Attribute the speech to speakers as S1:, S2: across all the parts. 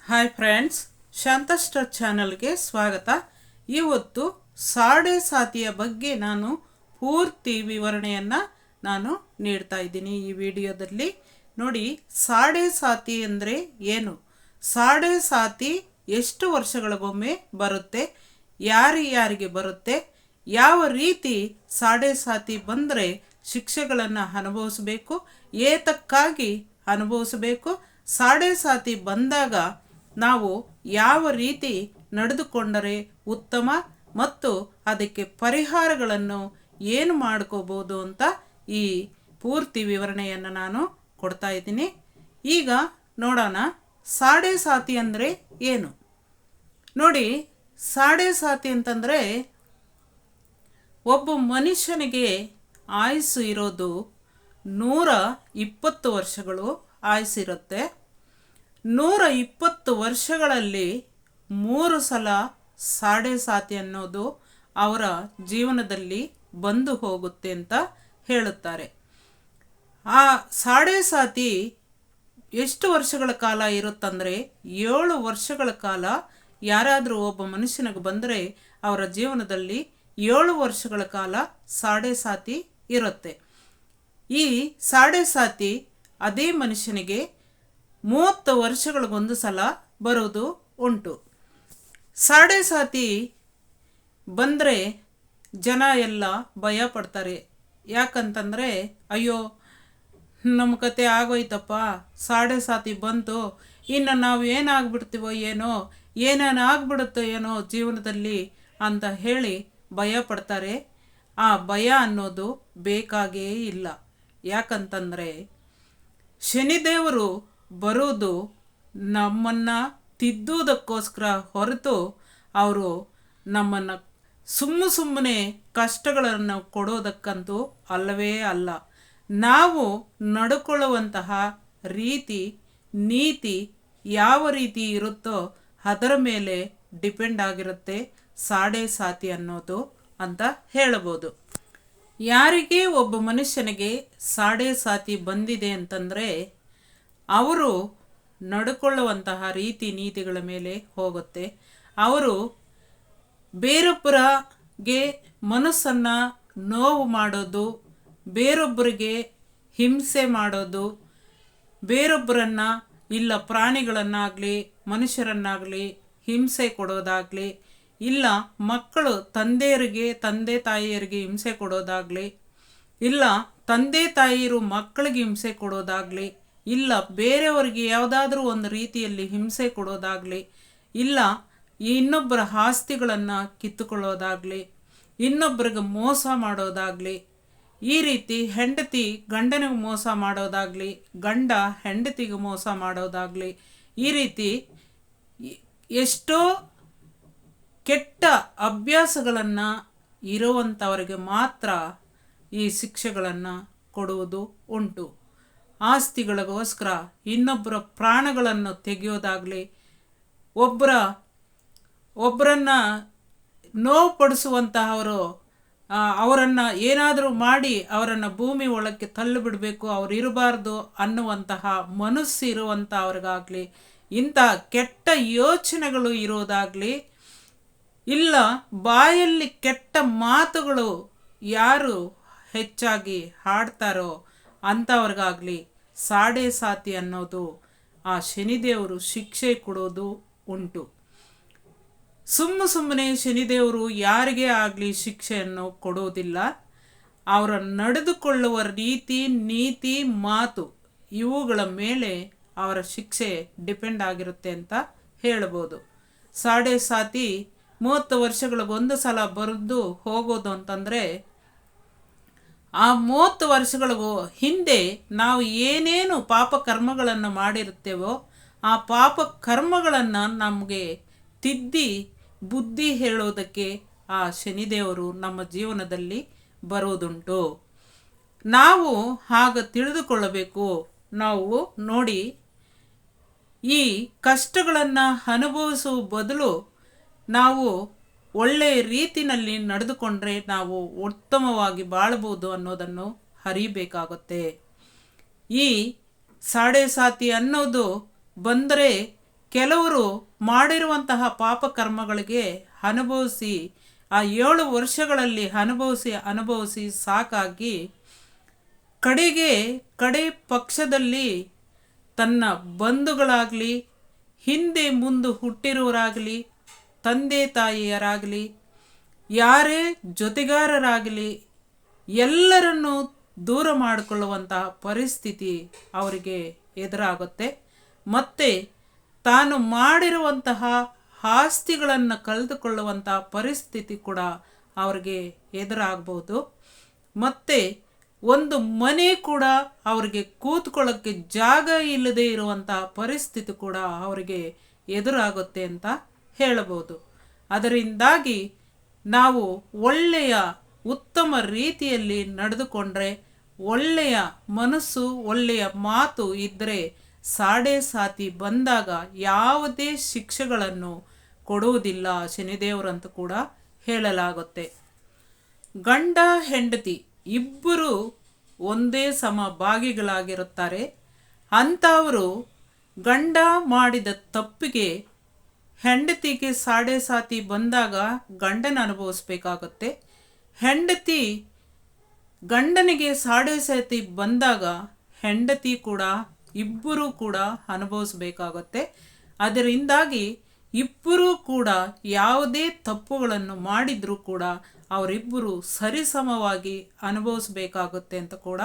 S1: Hi friends, ಶಾಂತಸ್ಟರ್ ಚಾನಲ್ಗೆ ಸ್ವಾಗತ. ಇವತ್ತು ಸಾಡೆ ಸಾತಿಯ ಬಗ್ಗೆ ನಾನು ಪೂರ್ತಿ ವಿವರಣೆಯನ್ನು ನೀಡ್ತಾ ಇದ್ದೀನಿ ಈ ವಿಡಿಯೋದಲ್ಲಿ. ನೋಡಿ, ಸಾಡೆ ಸಾತಿ ಅಂದರೆ ಏನು, ಸಾಡೆ ಸಾತಿ ಎಷ್ಟು ವರ್ಷಗಳಿಗೊಮ್ಮೆ ಬರುತ್ತೆ, ಯಾರಿಗೆ ಬರುತ್ತೆ, ಯಾವ ರೀತಿ ಸಾಡೆ ಸಾತಿ ಬಂದರೆ ಶಿಕ್ಷೆಗಳನ್ನು ಅನುಭವಿಸಬೇಕು, ಏತಕ್ಕಾಗಿ ಅನುಭವಿಸಬೇಕು, ಸಾಡೆ ಸಾತಿ ಬಂದಾಗ ನಾವು ಯಾವ ರೀತಿ ನಡೆದುಕೊಂಡರೆ ಉತ್ತಮ ಮತ್ತು ಅದಕ್ಕೆ ಪರಿಹಾರಗಳನ್ನು ಏನು ಮಾಡ್ಕೋಬೋದು ಅಂತ ಈ ಪೂರ್ತಿ ವಿವರಣೆಯನ್ನು ನಾನು ಕೊಡ್ತಾ ಇದ್ದೀನಿ. ಈಗ ನೋಡೋಣ, ಸಾಡೆ ಸಾತಿ ಅಂದರೆ ಏನು. ನೋಡಿ, ಸಾಡೆ ಸಾತಿ ಅಂತಂದರೆ ಒಬ್ಬ ಮನುಷ್ಯನಿಗೆ ಆಯುಸ್ಸು ಇರೋದು 120 ವರ್ಷಗಳು ಆಯುಸ್ಸಿರುತ್ತೆ. 120 ವರ್ಷಗಳಲ್ಲಿ 3 ಸಲ ಸಾಡೆ ಸಾತಿ ಅನ್ನೋದು ಅವರ ಜೀವನದಲ್ಲಿ ಬಂದು ಹೋಗುತ್ತೆ ಅಂತ ಹೇಳುತ್ತಾರೆ. ಆ ಸಾಡೆ ಸಾತಿ ಎಷ್ಟು ವರ್ಷಗಳ ಕಾಲ ಇರುತ್ತಂದರೆ 7 ವರ್ಷಗಳ ಕಾಲ ಯಾರಾದರೂ ಒಬ್ಬ ಮನುಷ್ಯನಿಗೆ ಬಂದರೆ ಅವರ ಜೀವನದಲ್ಲಿ 7 ವರ್ಷಗಳ ಕಾಲ ಸಾಡೆ ಸಾತಿ ಇರುತ್ತೆ. ಈ ಸಾಡೆ ಸಾತಿ ಅದೇ ಮನುಷ್ಯನಿಗೆ 30 ವರ್ಷಗಳಿಗೊಂದು ಸಲ ಬರೋದು ಉಂಟು. ಸಾಡೆ ಸಾತಿ ಬಂದರೆ ಜನ ಎಲ್ಲ ಭಯ ಪಡ್ತಾರೆ. ಯಾಕಂತಂದರೆ, ಅಯ್ಯೋ ನಮ್ಮ ಕತೆ ಆಗೋಯ್ತಪ್ಪ, ಸಾಡೆ ಸಾತಿ ಬಂತು, ಇನ್ನು ನಾವು ಏನಾಗ್ಬಿಡ್ತೀವೋ ಏನೋ, ಏನೇನಾಗ್ಬಿಡುತ್ತೋ ಏನೋ ಜೀವನದಲ್ಲಿ ಅಂತ ಹೇಳಿ ಭಯ ಪಡ್ತಾರೆ. ಆ ಭಯ ಅನ್ನೋದು ಬೇಕಾಗೇ ಇಲ್ಲ. ಯಾಕಂತಂದರೆ ಶನಿದೇವರು ಬರೋದು ನಮ್ಮನ್ನು ತಿದ್ದುವುದಕ್ಕೋಸ್ಕರ ಹೊರತು ಅವರು ನಮ್ಮನ್ನು ಸುಮ್ಮನೆ ಕಷ್ಟಗಳನ್ನು ಕೊಡೋದಕ್ಕಂತೂ ಅಲ್ಲವೇ ಅಲ್ಲ. ನಾವು ನಡ್ಕೊಳ್ಳುವಂತಹ ರೀತಿ ನೀತಿ ಯಾವ ರೀತಿ ಇರುತ್ತೋ ಅದರ ಮೇಲೆ ಡಿಪೆಂಡ್ ಆಗಿರುತ್ತೆ ಸಾಡೆ ಸಾತಿ ಅನ್ನೋದು ಅಂತ ಹೇಳಬಹುದು. ಯಾರಿಗೆ ಒಬ್ಬ ಮನುಷ್ಯನಿಗೆ ಸಾಡೆ ಸಾತಿ ಬಂದಿದೆ ಅಂತಂದರೆ ಅವರು ನಡ್ಕೊಳ್ಳುವಂತಹ ರೀತಿ ನೀತಿಗಳ ಮೇಲೆ ಹೋಗುತ್ತೆ. ಅವರು ಬೇರೊಬ್ಬರಿಗೆ ಮನಸ್ಸನ್ನು ನೋವು ಮಾಡೋದು, ಬೇರೊಬ್ಬರಿಗೆ ಹಿಂಸೆ ಮಾಡೋದು, ಬೇರೊಬ್ಬರನ್ನು ಇಲ್ಲ ಪ್ರಾಣಿಗಳನ್ನಾಗಲಿ ಮನುಷ್ಯರನ್ನಾಗಲಿ ಹಿಂಸೆ ಕೊಡೋದಾಗಲಿ, ಇಲ್ಲ ಮಕ್ಕಳು ತಂದೆ ತಾಯಿಯರಿಗೆ ಹಿಂಸೆ ಕೊಡೋದಾಗಲಿ, ಇಲ್ಲ ತಂದೆ ತಾಯಿಯರು ಮಕ್ಕಳಿಗೆ ಹಿಂಸೆ ಕೊಡೋದಾಗಲಿ, ಇಲ್ಲ ಬೇರೆಯವರಿಗೆ ಯಾವುದಾದ್ರೂ ಒಂದು ರೀತಿಯಲ್ಲಿ ಹಿಂಸೆ ಕೊಡೋದಾಗಲಿ, ಇಲ್ಲ ಇನ್ನೊಬ್ಬರ ಆಸ್ತಿಗಳನ್ನು ಕಿತ್ತುಕೊಳ್ಳೋದಾಗಲಿ, ಇನ್ನೊಬ್ಬರಿಗೆ ಮೋಸ ಮಾಡೋದಾಗಲಿ, ಈ ರೀತಿ ಹೆಂಡತಿ ಗಂಡನಿಗೆ ಮೋಸ ಮಾಡೋದಾಗಲಿ, ಗಂಡ ಹೆಂಡತಿಗೆ ಮೋಸ ಮಾಡೋದಾಗಲಿ, ಈ ರೀತಿ ಎಷ್ಟೋ ಕೆಟ್ಟ ಅಭ್ಯಾಸಗಳನ್ನು ಇರುವಂಥವರಿಗೆ ಮಾತ್ರ ಈ ಶಿಕ್ಷೆಗಳನ್ನು ಕೊಡುವುದು ಉಂಟು. ಆಸ್ತಿಗಳಿಗೋಸ್ಕರ ಇನ್ನೊಬ್ಬರ ಪ್ರಾಣಗಳನ್ನು ತೆಗೆಯೋದಾಗಲಿ, ಒಬ್ಬರನ್ನು ನೋವುಪಡಿಸುವಂತಹವರು, ಅವರನ್ನು ಏನಾದರೂ ಮಾಡಿ ಅವರನ್ನು ಭೂಮಿ ಒಳಕ್ಕೆ ತಳ್ಳಿಬಿಡಬೇಕು, ಅವರು ಇರಬಾರ್ದು ಅನ್ನುವಂತಹ ಮನಸ್ಸು ಇರುವಂಥವ್ರಿಗಾಗಲಿ, ಇಂಥ ಕೆಟ್ಟ ಯೋಚನೆಗಳು ಇರೋದಾಗಲಿ, ಇಲ್ಲ ಬಾಯಲ್ಲಿ ಕೆಟ್ಟ ಮಾತುಗಳು ಯಾರು ಹೆಚ್ಚಾಗಿ ಹಾಡ್ತಾರೋ ಅಂಥವ್ರಿಗಾಗಲಿ ಸಾಡೆ ಸಾತಿ ಅನ್ನೋದು ಆ ಶನಿದೇವರು ಶಿಕ್ಷೆ ಕೊಡೋದು ಉಂಟು. ಸುಮ್ಮನೆ ಶನಿದೇವರು ಯಾರಿಗೇ ಆಗಲಿ ಶಿಕ್ಷೆಯನ್ನು ಕೊಡೋದಿಲ್ಲ. ಅವರ ನಡೆದುಕೊಳ್ಳುವ ರೀತಿ ನೀತಿ ಮಾತು ಇವುಗಳ ಮೇಲೆ ಅವರ ಶಿಕ್ಷೆ ಡಿಪೆಂಡ್ ಆಗಿರುತ್ತೆ ಅಂತ ಹೇಳ್ಬೋದು. ಸಾಡೆ ಸಾತಿ 30 ವರ್ಷಗಳಿಗೊಂದು ಸಲ ಬರೆದು ಹೋಗೋದು ಅಂತಂದರೆ, ಆ 30 ವರ್ಷಗಳಿಗೂ ಹಿಂದೆ ನಾವು ಏನೇನು ಪಾಪ ಕರ್ಮಗಳನ್ನು ಮಾಡಿರುತ್ತೇವೋ ಆ ಪಾಪ ಕರ್ಮಗಳನ್ನು ನಮಗೆ ತಿದ್ದಿ ಬುದ್ಧಿ ಹೇಳೋದಕ್ಕೆ ಆ ಶನಿದೇವರು ನಮ್ಮ ಜೀವನದಲ್ಲಿ ಬರೋದುಂಟು. ನಾವು ಹಾಗೆ ತಿಳಿದುಕೊಳ್ಳಬೇಕು. ನಾವು ನೋಡಿ, ಈ ಕಷ್ಟಗಳನ್ನು ಅನುಭವಿಸುವ ಬದಲು ನಾವು ಒಳ್ಳೆಯ ರೀತಿಯಲ್ಲಿ ನಡೆದುಕೊಂಡ್ರೆ ನಾವು ಉತ್ತಮವಾಗಿ ಬಾಳಬಹುದು ಅನ್ನೋದನ್ನು ಅರಿಬೇಕಾಗುತ್ತೆ. ಈ ಸಾಡೆ ಸಾತಿ ಅನ್ನೋದು ಬಂದರೆ ಕೆಲವರು ಮಾಡಿರುವಂತಹ ಪಾಪಕರ್ಮಗಳಿಗೆ ಅನುಭವಿಸಿ ಆ 7 ವರ್ಷಗಳಲ್ಲಿ ಅನುಭವಿಸಿ ಸಾಕಾಗಿ ಕಡೆ ಪಕ್ಷದಲ್ಲಿ ತನ್ನ ಬಂಧುಗಳಾಗಲಿ, ಹಿಂದೆ ಮುಂದೆ ಹುಟ್ಟಿರೋರಾಗಲಿ, ತಂದೆ ತಾಯಿಯರಾಗಲಿ, ಯಾರೇ ಜೊತೆಗಾರರಾಗಲಿ ಎಲ್ಲರನ್ನೂ ದೂರ ಮಾಡಿಕೊಳ್ಳುವಂತಹ ಪರಿಸ್ಥಿತಿ ಅವರಿಗೆ ಎದುರಾಗುತ್ತೆ. ಮತ್ತು ತಾನು ಮಾಡಿರುವಂತಹ ಆಸ್ತಿಗಳನ್ನು ಕಳೆದುಕೊಳ್ಳುವಂತಹ ಪರಿಸ್ಥಿತಿ ಕೂಡ ಅವರಿಗೆ ಎದುರಾಗ್ಬೋದು. ಮತ್ತು ಒಂದು ಮನೆ ಕೂಡ ಅವರಿಗೆ ಕೂತ್ಕೊಳ್ಳೋಕ್ಕೆ ಜಾಗ ಇಲ್ಲದೆ ಇರುವಂತಹ ಪರಿಸ್ಥಿತಿ ಕೂಡ ಅವರಿಗೆ ಎದುರಾಗುತ್ತೆ ಅಂತ ಹೇಳಬಹುದು. ಅದರಿಂದಾಗಿ ನಾವು ಒಳ್ಳೆಯ ಉತ್ತಮ ರೀತಿಯಲ್ಲಿ ನಡೆದುಕೊಂಡ್ರೆ, ಒಳ್ಳೆಯ ಮನಸ್ಸು, ಒಳ್ಳೆಯ ಮಾತು ಇದ್ದರೆ ಸಾತಿ ಬಂದಾಗ ಯಾವುದೇ ಶಿಕ್ಷೆಗಳನ್ನು ಕೊಡುವುದಿಲ್ಲ ಶನಿದೇವರಂತ ಕೂಡ ಹೇಳಲಾಗುತ್ತೆ. ಗಂಡ ಹೆಂಡತಿ ಇಬ್ಬರು ಒಂದೇ ಸಮಭಾಗಿಗಳಾಗಿರುತ್ತಾರೆ. ಅಂಥವರು ಗಂಡ ಮಾಡಿದ ತಪ್ಪಿಗೆ ಹೆಂಡತಿಗೆ ಸಾತಿ ಬಂದಾಗ ಗಂಡನ ಅನುಭವಿಸ್ಬೇಕಾಗುತ್ತೆ. ಹೆಂಡತಿ ಗಂಡನಿಗೆ ಸಾತಿ ಬಂದಾಗ ಹೆಂಡತಿ ಕೂಡ ಇಬ್ಬರೂ ಕೂಡ ಅನುಭವಿಸ್ಬೇಕಾಗುತ್ತೆ. ಅದರಿಂದಾಗಿ ಇಬ್ಬರೂ ಕೂಡ ಯಾವುದೇ ತಪ್ಪುಗಳನ್ನು ಮಾಡಿದರೂ ಕೂಡ ಅವರಿಬ್ಬರು ಸರಿಸಮವಾಗಿ ಅನುಭವಿಸ್ಬೇಕಾಗುತ್ತೆ ಅಂತ ಕೂಡ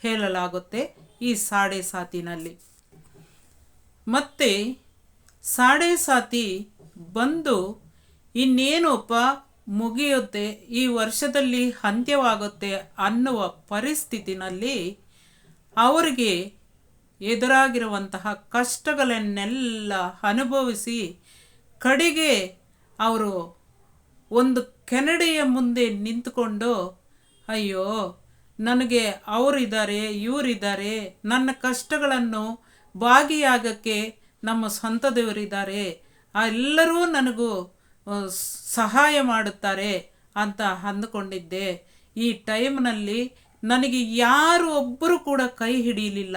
S1: ಹೇಳಲಾಗುತ್ತೆ ಈ ಸಾತಿನಲ್ಲಿ. ಮತ್ತು ಸಾತಿ ಬಂದು ಇನ್ನೇನಪ್ಪ ಮುಗಿಯುತ್ತೆ, ಈ ವರ್ಷದಲ್ಲಿ ಅಂತ್ಯವಾಗುತ್ತೆ ಅನ್ನುವ ಪರಿಸ್ಥಿತಿನಲ್ಲಿ ಅವರಿಗೆ ಎದುರಾಗಿರುವಂತಹ ಕಷ್ಟಗಳನ್ನೆಲ್ಲ ಅನುಭವಿಸಿ ಕಡೆಗೆ ಅವರು ಒಂದು ಕೆನಡೆಯ ಮುಂದೆ ನಿಂತುಕೊಂಡು, ಅಯ್ಯೋ ನನಗೆ ಅವರಿದ್ದಾರೆ, ಇವರಿದ್ದಾರೆ, ನನ್ನ ಕಷ್ಟಗಳನ್ನು ಭಾಗಿಯಾಗಕ್ಕೆ ನಮ್ಮ ಸ್ವಂತದವರಿದ್ದಾರೆ, ಎಲ್ಲರೂ ನನಗೂ ಸಹಾಯ ಮಾಡುತ್ತಾರೆ ಅಂತ ಅಂದುಕೊಂಡಿದ್ದೆ. ಈ ಟೈಮ್ನಲ್ಲಿ ನನಗೆ ಯಾರು ಒಬ್ಬರು ಕೂಡ ಕೈ ಹಿಡಿಯಲಿಲ್ಲ,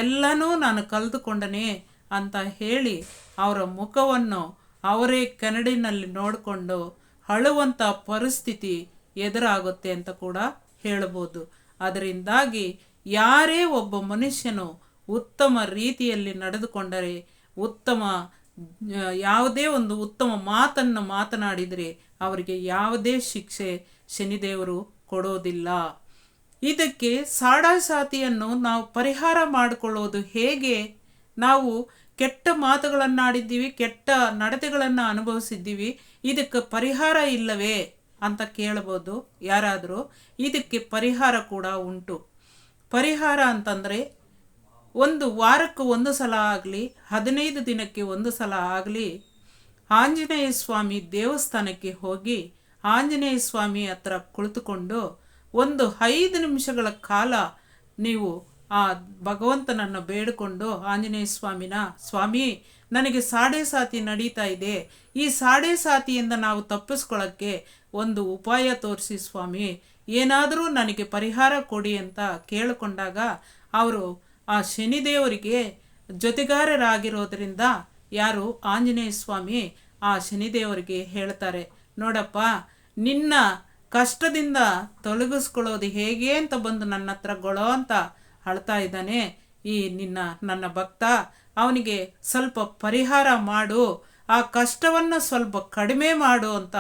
S1: ಎಲ್ಲನೂ ನಾನು ಕಳೆದುಕೊಂಡನೆ ಅಂತ ಹೇಳಿ ಅವರ ಮುಖವನ್ನು ಅವರೇ ಕನ್ನಡಿನಲ್ಲಿ ನೋಡಿಕೊಂಡು ಅಳುವಂಥ ಪರಿಸ್ಥಿತಿ ಎದುರಾಗುತ್ತೆ ಅಂತ ಕೂಡ ಹೇಳ್ಬೋದು. ಅದರಿಂದಾಗಿ ಯಾರೇ ಒಬ್ಬ ಮನುಷ್ಯನು ಉತ್ತಮ ರೀತಿಯಲ್ಲಿ ನಡೆದುಕೊಂಡರೆ, ಯಾವುದೇ ಒಂದು ಉತ್ತಮ ಮಾತನ್ನು ಮಾತನಾಡಿದರೆ ಅವರಿಗೆ ಯಾವುದೇ ಶಿಕ್ಷೆ ಶನಿದೇವರು ಕೊಡೋದಿಲ್ಲ. ಇದಕ್ಕೆ ಸಾತಿಯನ್ನು ನಾವು ಪರಿಹಾರ ಮಾಡಿಕೊಳ್ಳೋದು ಹೇಗೆ? ನಾವು ಕೆಟ್ಟ ಮಾತುಗಳನ್ನಾಡಿದ್ದೀವಿ, ಕೆಟ್ಟ ನಡತೆಗಳನ್ನು ಅನುಭವಿಸಿದ್ದೀವಿ, ಇದಕ್ಕೆ ಪರಿಹಾರ ಇಲ್ಲವೇ ಅಂತ ಕೇಳ್ಬೋದು ಯಾರಾದರೂ. ಇದಕ್ಕೆ ಪರಿಹಾರ ಕೂಡ ಉಂಟು. ಪರಿಹಾರ ಅಂತಂದರೆ ಒಂದು ವಾರಕ್ಕೆ ಒಂದು ಸಲ ಆಗಲಿ, 15 ದಿನಕ್ಕೆ ಒಂದು ಸಲ ಆಗಲಿ ಆಂಜನೇಯ ಸ್ವಾಮಿ ದೇವಸ್ಥಾನಕ್ಕೆ ಹೋಗಿ ಆಂಜನೇಯ ಸ್ವಾಮಿ ಹತ್ರ ಕುಳಿತುಕೊಂಡು ಒಂದು 5 ನಿಮಿಷಗಳ ಕಾಲ ನೀವು ಆ ಭಗವಂತನನ್ನು ಬೇಡಿಕೊಂಡು ಆಂಜನೇಯ ಸ್ವಾಮಿ ನನಗೆ ಸಾತಿ ನಡೀತಾ ಇದೆ, ಈ ಸಾತಿಯಿಂದ ನಾವು ತಪ್ಪಿಸ್ಕೊಳ್ಳೋಕ್ಕೆ ಒಂದು ಉಪಾಯ ತೋರಿಸಿ ಸ್ವಾಮಿ, ಏನಾದರೂ ನನಗೆ ಪರಿಹಾರ ಕೊಡಿ ಅಂತ ಕೇಳಿಕೊಂಡಾಗ ಅವರು ಆ ಶನಿದೇವರಿಗೆ ಜೊತೆಗಾರರಾಗಿರೋದ್ರಿಂದ ಯಾರು ಆಂಜನೇಯ ಸ್ವಾಮಿ ಆ ಶನಿದೇವರಿಗೆ ಹೇಳ್ತಾರೆ, ನೋಡಪ್ಪ ನಿನ್ನ ಕಷ್ಟದಿಂದ ತೊಲಗಿಸ್ಕೊಳ್ಳೋದು ಹೇಗೆ ಅಂತ ಬಂದು ನನ್ನ ಹತ್ರ ಗೊಳೋ ಅಂತ ಅಳ್ತಾ ಇದ್ದಾನೆ ಈ ನನ್ನ ಭಕ್ತ, ಅವನಿಗೆ ಸ್ವಲ್ಪ ಪರಿಹಾರ ಮಾಡು, ಆ ಕಷ್ಟವನ್ನು ಸ್ವಲ್ಪ ಕಡಿಮೆ ಮಾಡು ಅಂತ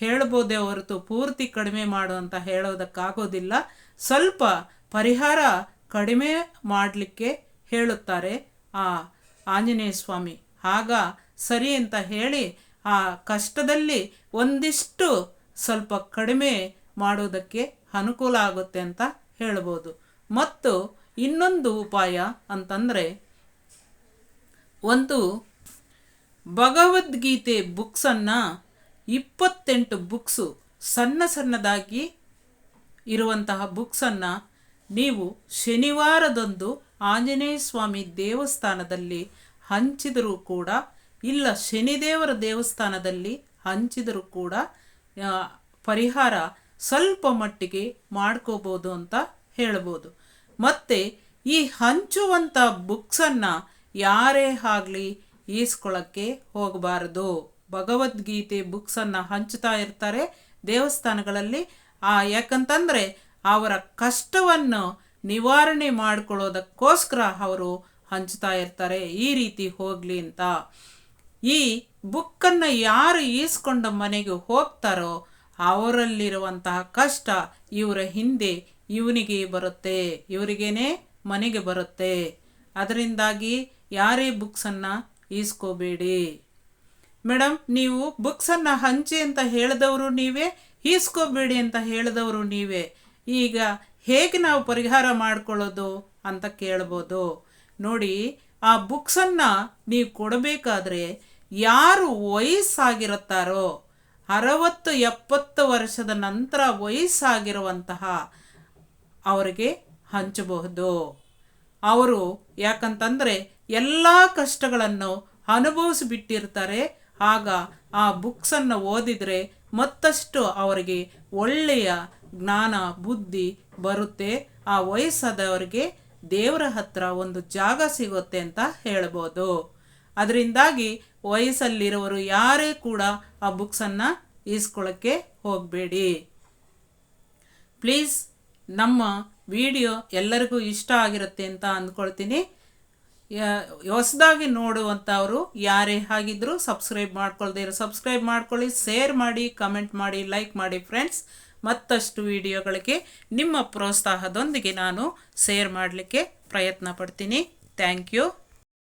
S1: ಹೇಳ್ಬೋದೇ ಹೊರತು ಪೂರ್ತಿ ಕಡಿಮೆ ಮಾಡು ಅಂತ ಹೇಳೋದಕ್ಕಾಗೋದಿಲ್ಲ. ಸ್ವಲ್ಪ ಪರಿಹಾರ ಕಡಿಮೆ ಮಾಡಲಿಕ್ಕೆ ಹೇಳುತ್ತಾರೆ ಆ ಆಂಜನೇಯ ಸ್ವಾಮಿ. ಆಗ ಸರಿ ಅಂತ ಹೇಳಿ ಆ ಕಷ್ಟದಲ್ಲಿ ಒಂದಿಷ್ಟು ಸ್ವಲ್ಪ ಕಡಿಮೆ ಮಾಡೋದಕ್ಕೆ ಅನುಕೂಲ ಆಗುತ್ತೆ ಅಂತ ಹೇಳ್ಬೋದು. ಮತ್ತು ಇನ್ನೊಂದು ಉಪಾಯ ಅಂತಂದರೆ, ಒಂದು ಭಗವದ್ಗೀತೆ ಬುಕ್ಸನ್ನು 28 ಬುಕ್ಸು ಸಣ್ಣದಾಗಿ ಇರುವಂತಹ ಬುಕ್ಸನ್ನು ನೀವು ಶನಿವಾರದಂದು ಆಂಜನೇಯ ಸ್ವಾಮಿ ದೇವಸ್ಥಾನದಲ್ಲಿ ಹಂಚಿದರೂ ಕೂಡ, ಇಲ್ಲ ಶನಿದೇವರ ದೇವಸ್ಥಾನದಲ್ಲಿ ಹಂಚಿದರೂ ಕೂಡ ಪರಿಹಾರ ಸ್ವಲ್ಪ ಮಟ್ಟಿಗೆ ಮಾಡ್ಕೋಬೋದು ಅಂತ ಹೇಳ್ಬೋದು. ಮತ್ತು ಈ ಹಂಚುವಂಥ ಬುಕ್ಸನ್ನು ಯಾರೇ ಆಗಲಿ ಈಸ್ಕೊಳ್ಳೋಕ್ಕೆ ಹೋಗಬಾರದು. ಭಗವದ್ಗೀತೆ ಬುಕ್ಸನ್ನು ಹಂಚುತ್ತಾ ಇರ್ತಾರೆ ದೇವಸ್ಥಾನಗಳಲ್ಲಿ. ಯಾಕಂತಂದರೆ ಅವರ ಕಷ್ಟವನ್ನು ನಿವಾರಣೆ ಮಾಡಿಕೊಳ್ಳೋದಕ್ಕೋಸ್ಕರ ಅವರು ಹಂಚ್ತಾ ಇರ್ತಾರೆ, ಈ ರೀತಿ ಹೋಗಲಿ ಅಂತ. ಈ ಬುಕ್ಕನ್ನು ಯಾರು ಈಸ್ಕೊಂಡ ಮನೆಗೆ ಹೋಗ್ತಾರೋ ಅವರಲ್ಲಿರುವಂತಹ ಕಷ್ಟ ಇವರ ಹಿಂದೆ ಇವನಿಗೆ ಬರುತ್ತೆ, ಇವರಿಗೇನೆ ಮನೆಗೆ ಬರುತ್ತೆ. ಅದರಿಂದಾಗಿ ಯಾರೇ ಬುಕ್ಸನ್ನು ಈಸ್ಕೋಬೇಡಿ. ಮೇಡಮ್, ನೀವು ಬುಕ್ಸನ್ನು ಹಂಚಿ ಅಂತ ಹೇಳಿದವರು ನೀವೇ, ಈಸ್ಕೋಬೇಡಿ ಅಂತ ಹೇಳಿದವರು ನೀವೇ. ಈಗ ಹೇಗೆ ನಾವು ಪರಿಹಾರ ಮಾಡ್ಕೊಳ್ಳೋದು ಅಂತ ಕೇಳ್ಬೋದು. ನೋಡಿ, ಆ ಬುಕ್ಸನ್ನು ನೀವು ಕೊಡಬೇಕಾದ್ರೆ ಯಾರು ವಯಸ್ಸಾಗಿರುತ್ತಾರೋ 60-70 ವರ್ಷದ ನಂತರ ವಯಸ್ಸಾಗಿರುವಂತಹ ಅವರಿಗೆ ಹಂಚಬಹುದು. ಅವರು ಯಾಕಂತಂದರೆ ಎಲ್ಲ ಕಷ್ಟಗಳನ್ನು ಅನುಭವಿಸಿಬಿಟ್ಟಿರ್ತಾರೆ. ಆಗ ಆ ಬುಕ್ಸನ್ನು ಓದಿದರೆ ಮತ್ತಷ್ಟು ಅವರಿಗೆ ಒಳ್ಳೆಯ ಜ್ಞಾನ ಬುದ್ಧಿ ಬರುತ್ತೆ. ಆ ವಯಸ್ಸಾದವರಿಗೆ ದೇವರ ಹತ್ರ ಒಂದು ಜಾಗ ಸಿಗುತ್ತೆ ಅಂತ ಹೇಳ್ಬೋದು. ಅದರಿಂದಾಗಿ ವಯಸ್ಸಲ್ಲಿರೋರು ಯಾರೇ ಕೂಡ ಆ ಬುಕ್ಸನ್ನು ಈಸ್ಕೊಳ್ಳೋಕ್ಕೆ ಹೋಗಬೇಡಿ. ಪ್ಲೀಸ್, ನಮ್ಮ ವಿಡಿಯೋ ಎಲ್ಲರಿಗೂ ಇಷ್ಟ ಆಗಿರುತ್ತೆ ಅಂತ ಅಂದ್ಕೊಳ್ತೀನಿ. ಹೊಸದಾಗಿ ನೋಡುವಂಥವರು ಯಾರೇ ಆಗಿದ್ದರೂ ಸಬ್ಸ್ಕ್ರೈಬ್ ಮಾಡ್ಕೊಳ್ದೇ ಇರೋ ಸಬ್ಸ್ಕ್ರೈಬ್ ಮಾಡ್ಕೊಳ್ಳಿ, ಶೇರ್ ಮಾಡಿ, ಕಮೆಂಟ್ ಮಾಡಿ, ಲೈಕ್ ಮಾಡಿ ಫ್ರೆಂಡ್ಸ್. ಮತ್ತಷ್ಟು ವಿಡಿಯೋಗಳಿಗೆ ನಿಮ್ಮ ಪ್ರೋತ್ಸಾಹದೊಂದಿಗೆ ನಾನು ಶೇರ್ ಮಾಡಲಿಕ್ಕೆ ಪ್ರಯತ್ನ ಪಡ್ತೀನಿ. Thank you.